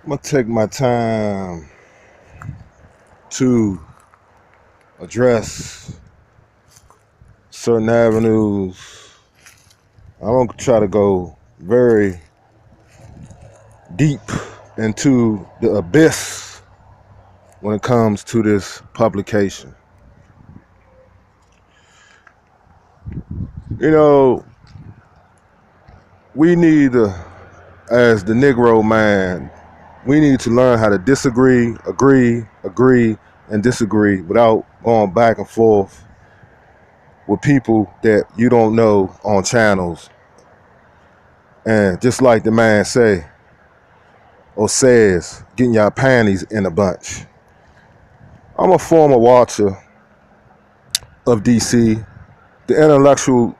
I'm gonna take my time to address certain avenues. I'm gonna try to go very deep into the abyss when it comes to this publication. You know, we need to, as the Negro man, we need to learn how to disagree, agree, and disagree without going back and forth with people that you don't know on channels. And just like the man say or says, getting y'all panties in a bunch. I'm a former watcher of DC, the intellectual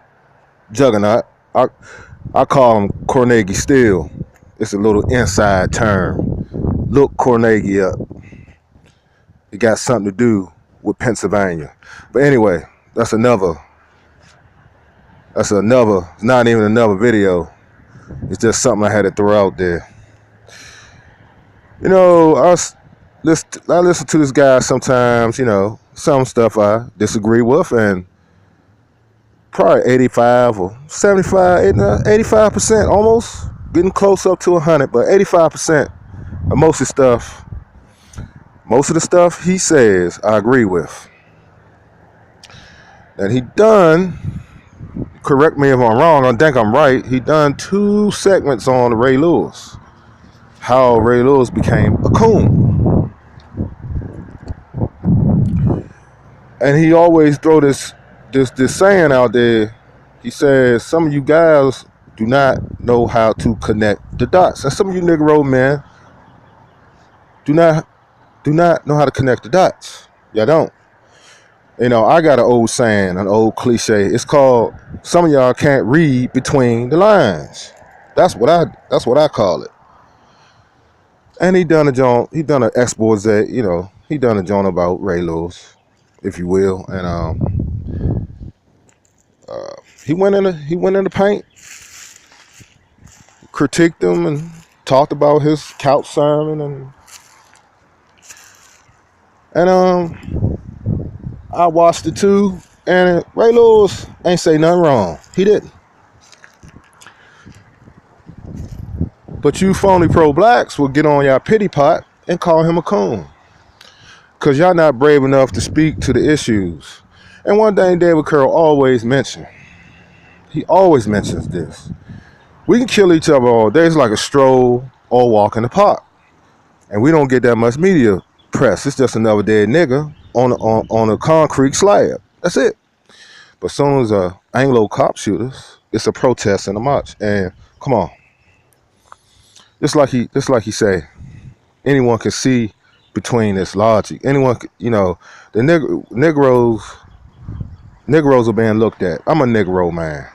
juggernaut. I call him Carnegie Steel. It's a little inside term. Look Carnegie up. It got something to do with Pennsylvania. But anyway, that's not even another video. It's just something I had to throw out there. You know, I listen to this guy sometimes, you know, some stuff I disagree with, and probably 85 or 75, 85%, almost getting close up to 100, but 85% of most of the stuff he says, I agree with. And he done, correct me if I'm wrong, I think I'm right, he done 2 segments on Ray Lewis. How Ray Lewis became a coon. And he always throw this saying out there. He says, some of you guys do not know how to connect the dots. And some of you Negro men do not know how to connect the dots. Y'all don't. You know, I got an old saying, an old cliche. It's called, some of y'all can't read between the lines. That's what I call it. And he done an expose, you know, he done a joint about Ray Lewis, if you will. And he went in the paint, critiqued him and talked about his couch sermon, and I watched it too, and Ray Lewis ain't say nothing wrong. He didn't. But you phony pro-blacks will get on y'all pity pot and call him a coon. Because y'all not brave enough to speak to the issues. And one thing David Carroll always mentions, he always mentions this. We can kill each other all day. It's like a stroll or walk in the park. And we don't get that much media press. It's just another dead nigga on a concrete slab. That's it. But as soon as Anglo cop shooters, it's a protest and a march. And come on. Just like he say, anyone can see between this logic. Anyone, you know, the Negroes are being looked at. I'm a Negro man.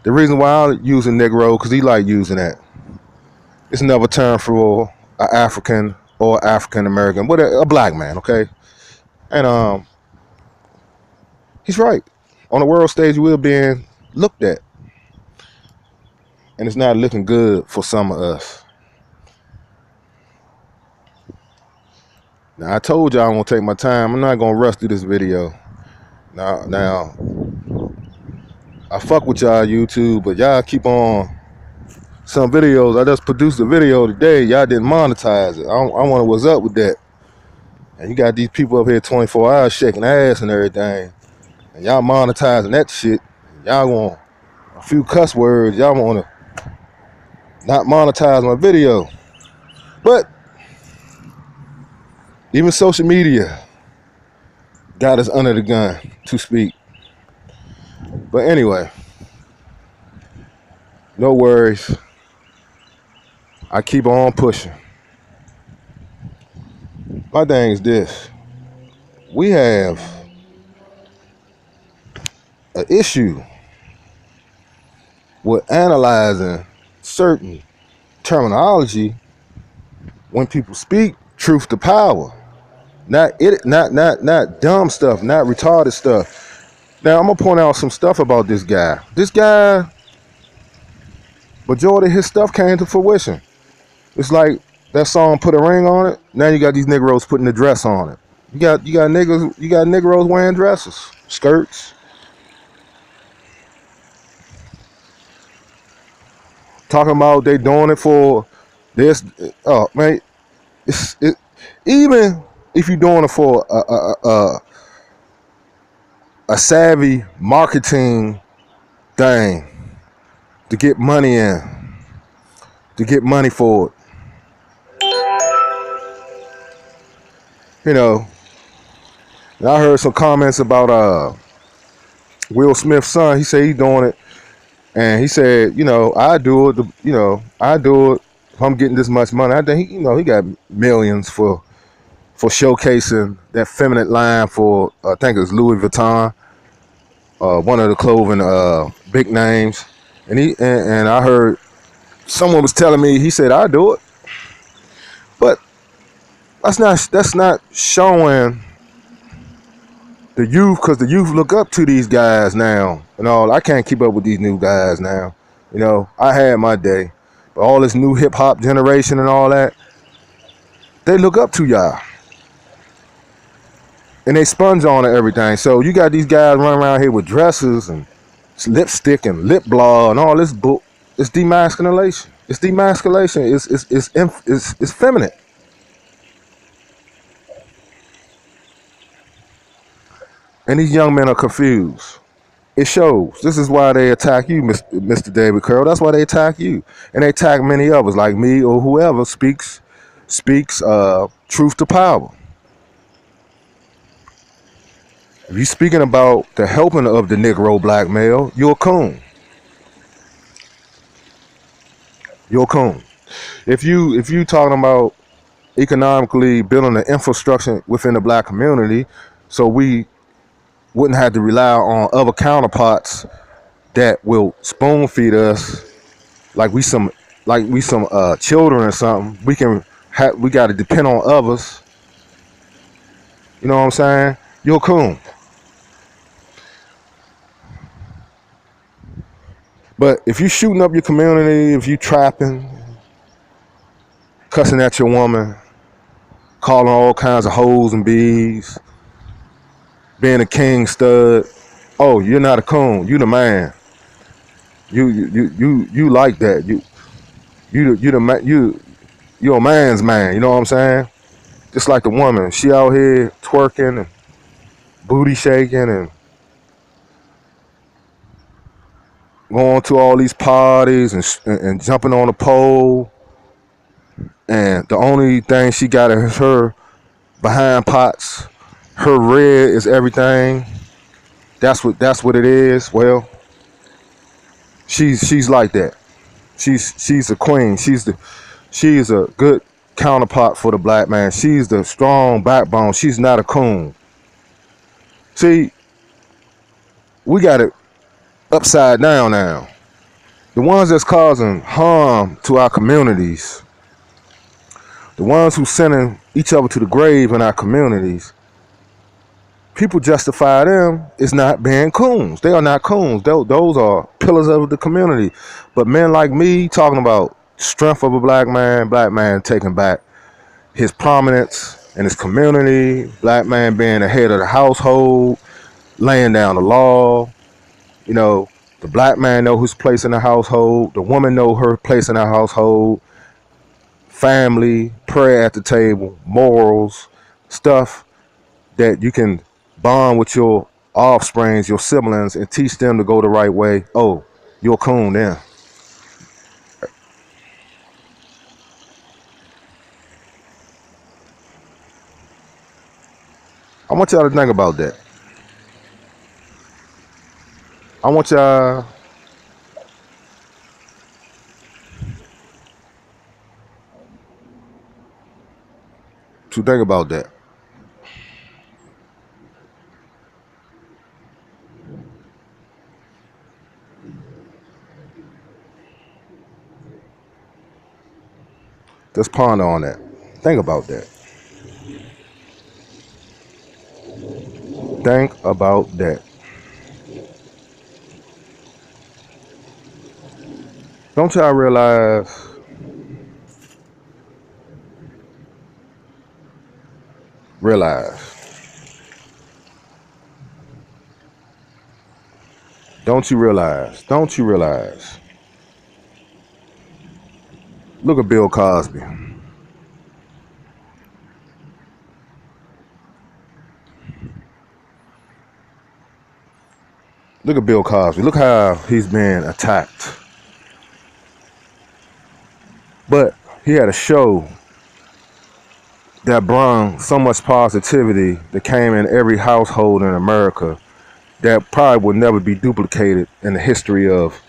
The reason why I'm using Negro, because he like using that. It's another term for an African or African American, whatever, a black man, okay? And he's right. On the world stage, we're being looked at. And it's not looking good for some of us. Now, I told y'all I'm going to take my time. I'm not going to rush through this video. Now, I fuck with y'all YouTube, but y'all keep on some videos. I just produced a video today. Y'all didn't monetize it. I wonder what's up with that. And you got these people up here 24 hours shaking ass and everything. And y'all monetizing that shit. Y'all want a few cuss words. Y'all want to not monetize my video. But even social media got us under the gun to speak. But anyway, no worries. I keep on pushing. My thing is this. We have an issue with analyzing certain terminology when people speak truth to power. Not dumb stuff, not retarded stuff. Now I'm gonna point out some stuff about this guy. This guy, majority of his stuff came to fruition. It's like That song put a ring on it. Now you got these Negroes putting the dress on it. You got Negroes wearing dresses, skirts, talking about they doing it for this. Oh man, it, even if you're doing it for a savvy marketing thing to get money in, to get money for it, you know. And I heard some comments about Will Smith's son. He said he doing it, and he said, I do it. I do it. If I'm getting this much money, I think he got millions for showcasing that feminine line for I think it's Louis Vuitton, one of the clothing big names. And I heard someone was telling me he said I do it, but that's not showing the youth, because the youth look up to these guys now and all. I can't keep up with these new guys now. I had my day, but all this new hip hop generation and all that, they look up to y'all and they sponge on everything. So you got these guys running around here with dresses and lipstick and lip gloss and all this book. It's demasculation. It's demasculation. It's feminine. And these young men are confused. It shows. This is why they attack you, Mr. David Carroll. That's why they attack you, and they attack many others like me or whoever speaks truth to power. If you're speaking about the helping of the Negro black male, you're a coon. You're a coon. If you talking about economically building the infrastructure within the black community, so we wouldn't have to rely on other counterparts that will spoon feed us like we some children or something. We got to depend on others. You know what I'm saying? You're a coon. But if you shooting up your community, if you trapping, cussing at your woman, calling all kinds of hoes and bees, being a king stud, oh, you're not a coon. You the man. You like that. You're a man's man. You know what I'm saying? Just like the woman, she out here twerking and booty shaking and going to all these parties and jumping on a pole, and the only thing she got is her behind pots. Her red is everything. That's what it is. Well, she's like that. She's a queen. She's a good counterpart for the black man. She's the strong backbone. She's not a coon. See, we got it upside down now. The ones that's causing harm to our communities, the ones who sending each other to the grave in our communities, people justify them as not being coons. They are not coons. Those are pillars of the community. But men like me talking about strength of a black man taking back his prominence in his community, black man being the head of the household, laying down the law. You know, the black man know his place in the household. The woman know her place in the household. Family, prayer at the table, morals, stuff that you can bond with your offsprings, your siblings, and teach them to go the right way. Oh, you're a coon then. I want y'all to think about that. I want y'all to think about that. Just ponder on that. Think about that. Think about that. Don't y'all realize realize? Don't you realize? Don't you realize? Look at Bill Cosby. Look at Bill Cosby. Look how he's been attacked. But he had a show that brought so much positivity that came in every household in America that probably will never be duplicated in the history of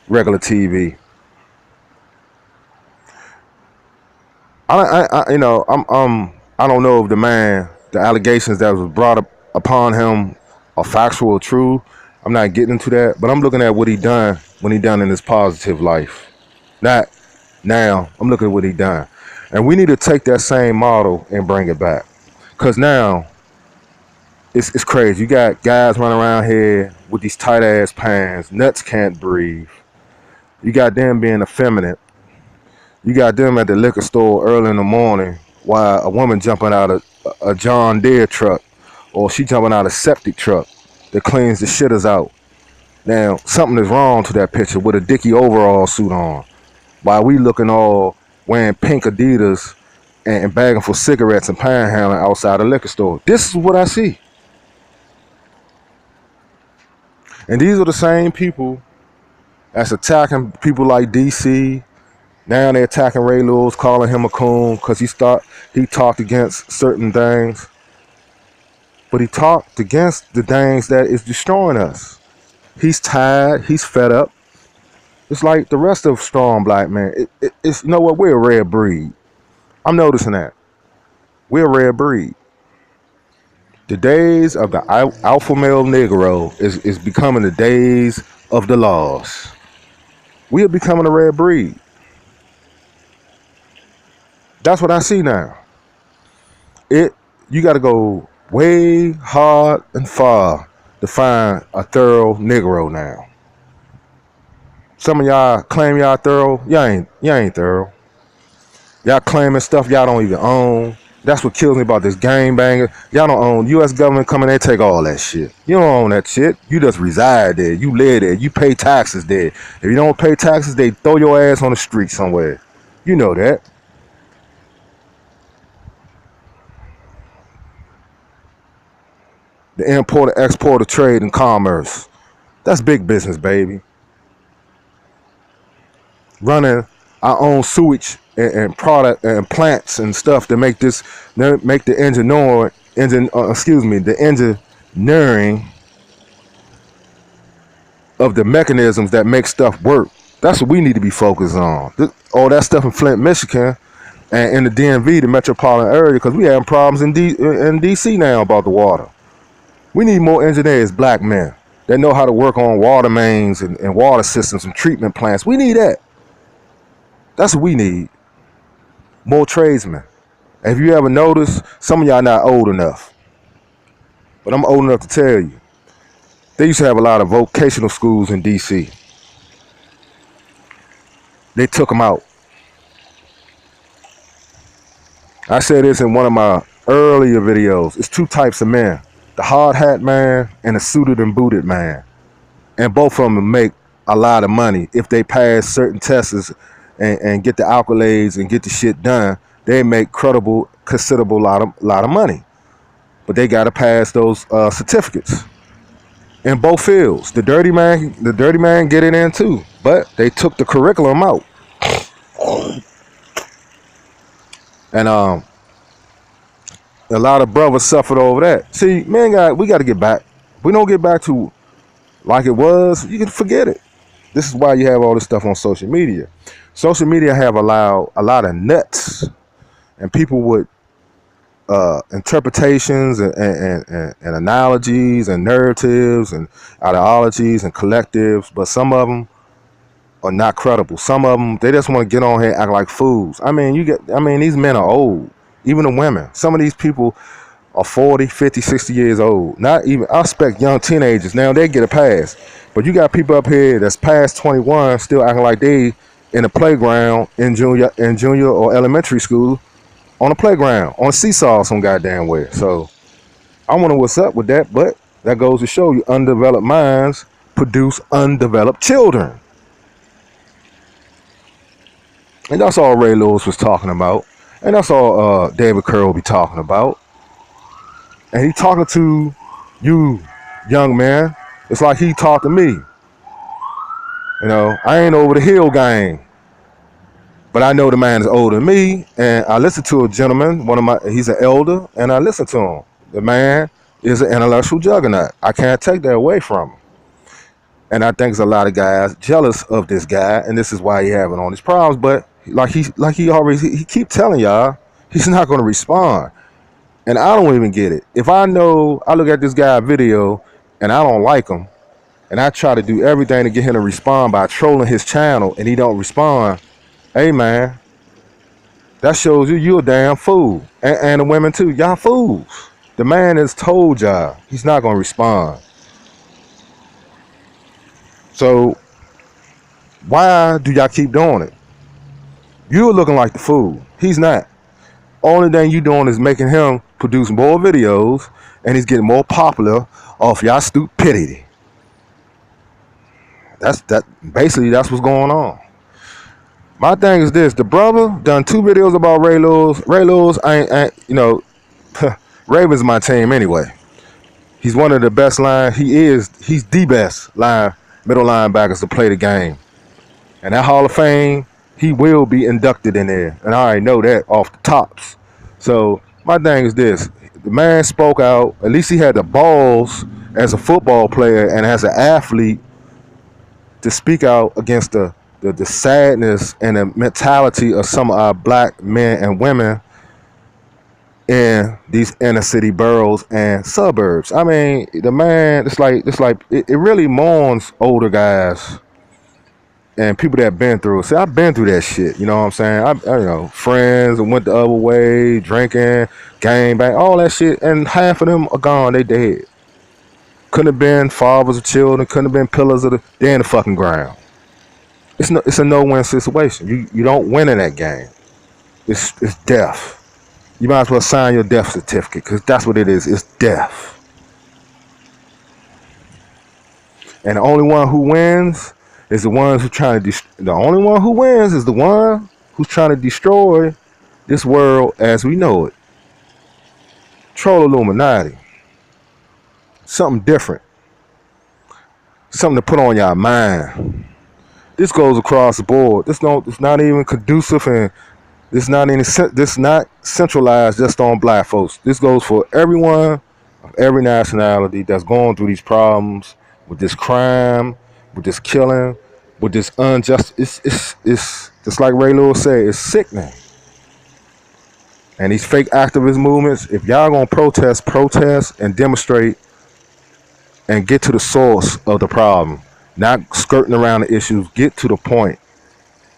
regular TV. I don't know if the allegations that was brought up upon him are factual or true. I'm not getting into that, but I'm looking at what he done when he done in his positive life. Not now. I'm looking at what he done, and we need to take that same model and bring it back. Cause now it's crazy. You got guys running around here with these tight ass pants, nuts can't breathe. You got them being effeminate. You got them at the liquor store early in the morning while a woman jumping out of a John Deere truck, or she jumping out of a septic truck that cleans the shitters out. Now, something is wrong to that picture with a Dickie overall suit on. While we looking all wearing pink Adidas and bagging for cigarettes and panhandling outside the liquor store. This is what I see. And these are the same people that's attacking people like DC. Now they're attacking Ray Lewis, calling him a coon because he talked against certain things. But he talked against the things that is destroying us. He's tired. He's fed up. It's like the rest of strong black men. It's, you know what? We're a rare breed. I'm noticing that. We're a rare breed. The days of the alpha male Negro is becoming the days of the lost. We are becoming a rare breed. That's what I see now. You got to go way hard and far to find a thorough Negro now. Some of y'all claim y'all thorough. Y'all ain't thorough. Y'all claiming stuff y'all don't even own. That's what kills me about this gang banger. Y'all don't own. U.S. government come in there take all that shit. You don't own that shit. You just reside there. You live there. You pay taxes there. If you don't pay taxes, they throw your ass on the street somewhere. You know that. The importer, exporter, trade, and commerce. That's big business, baby. Running our own sewage and product and plants and stuff to make the engineering of the mechanisms that make stuff work. That's what we need to be focused on. All that stuff in Flint, Michigan, and in the DMV, the metropolitan area, because we having problems in DC now about the water. We need more engineers, black men, that know how to work on water mains and water systems and treatment plants. We need that. That's what we need. More tradesmen. Have you ever noticed, some of y'all not old enough, but I'm old enough to tell you, they used to have a lot of vocational schools in DC. They took them out. I said this in one of my earlier videos. It's two types of men. The hard hat man and the suited and booted man. And both of them make a lot of money. If they pass certain tests and get the accolades and get the shit done, they make considerable lot of money. But they got to pass those certificates in both fields. The dirty man get it in too, but they took the curriculum out. And a lot of brothers suffered over that. See, man, we got to get back. If we don't get back to like it was, you can forget it. This is why you have all this stuff on social media. Social media have allowed a lot of nuts and people with interpretations and analogies and narratives and ideologies and collectives, but some of them are not credible. Some of them, they just want to get on here and act like fools. I mean, these men are old. Even the women. Some of these people are 40, 50, 60 years old. Not even, I expect young teenagers. Now they get a pass. But you got people up here that's past 21 still acting like they in the playground in junior or elementary school on the playground, on a seesaw some goddamn way. So I wonder what's up with that, but that goes to show you undeveloped minds produce undeveloped children. And that's all Ray Lewis was talking about. And that's all David Carroll be talking about. And he talking to you, young man. It's like he talked to me. You know, I ain't over the hill gang. But I know the man is older than me. And I listen to a gentleman, he's an elder, and I listen to him. The man is an intellectual juggernaut. I can't take that away from him. And I think there's a lot of guys jealous of this guy, and this is why he having all these problems. But he keep telling y'all, he's not going to respond. And I don't even get it. If I know, I look at this guy video and I don't like him, and I try to do everything to get him to respond by trolling his channel, and he don't respond. Hey man, that shows you a damn fool, and the women too. Y'all fools. The man has told y'all he's not gonna respond. So why do y'all keep doing it? You're looking like the fool. He's not. Only thing you doing is making him produce more videos, and he's getting more popular off y'all stupidity. Basically that's what's going on. My thing is this: the brother done 2 videos about Ray Lewis. Ray Lewis, Raven's my team anyway. He's one of the best he's the best middle linebackers to play the game. And that Hall of Fame, he will be inducted in there. And I already know that off the tops. So my thing is this: the man spoke out. At least he had the balls as a football player and as an athlete to speak out against the sadness and the mentality of some of our black men and women in these inner city boroughs and suburbs. I mean, the man, it really mourns older guys and people that been through. See, I've been through that shit. You know what I'm saying? Friends that went the other way, drinking, gang bang, all that shit, and half of them are gone. They dead. Couldn't have been fathers of children. Couldn't have been pillars of they're in the fucking ground. It's a no-win situation. You don't win in that game. It's death. You might as well sign your death certificate, because that's what it is. It's death. And the only one who wins is the ones who trying to the only one who wins is the one who's trying to destroy this world as we know it. Troll Illuminati. Something different. Something to put on your mind. This goes across the board. It's not even conducive, and this not centralized just on black folks. This goes for everyone of every nationality that's going through these problems with this crime, with this killing, with this unjust. It's just like Ray Lewis said. It's sickening. And these fake activist movements. If y'all gonna protest and demonstrate and get to the source of the problem, not skirting around the issues. Get to the point.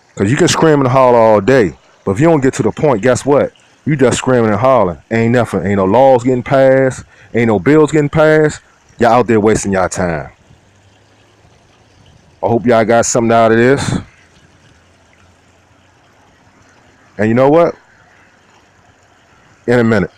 Because you can scream and holler all day, but if you don't get to the point, guess what? You just screaming and hollering. Ain't nothing. Ain't no laws getting passed. Ain't no bills getting passed. Y'all out there wasting y'all time. I hope y'all got something out of this. And you know what? In a minute.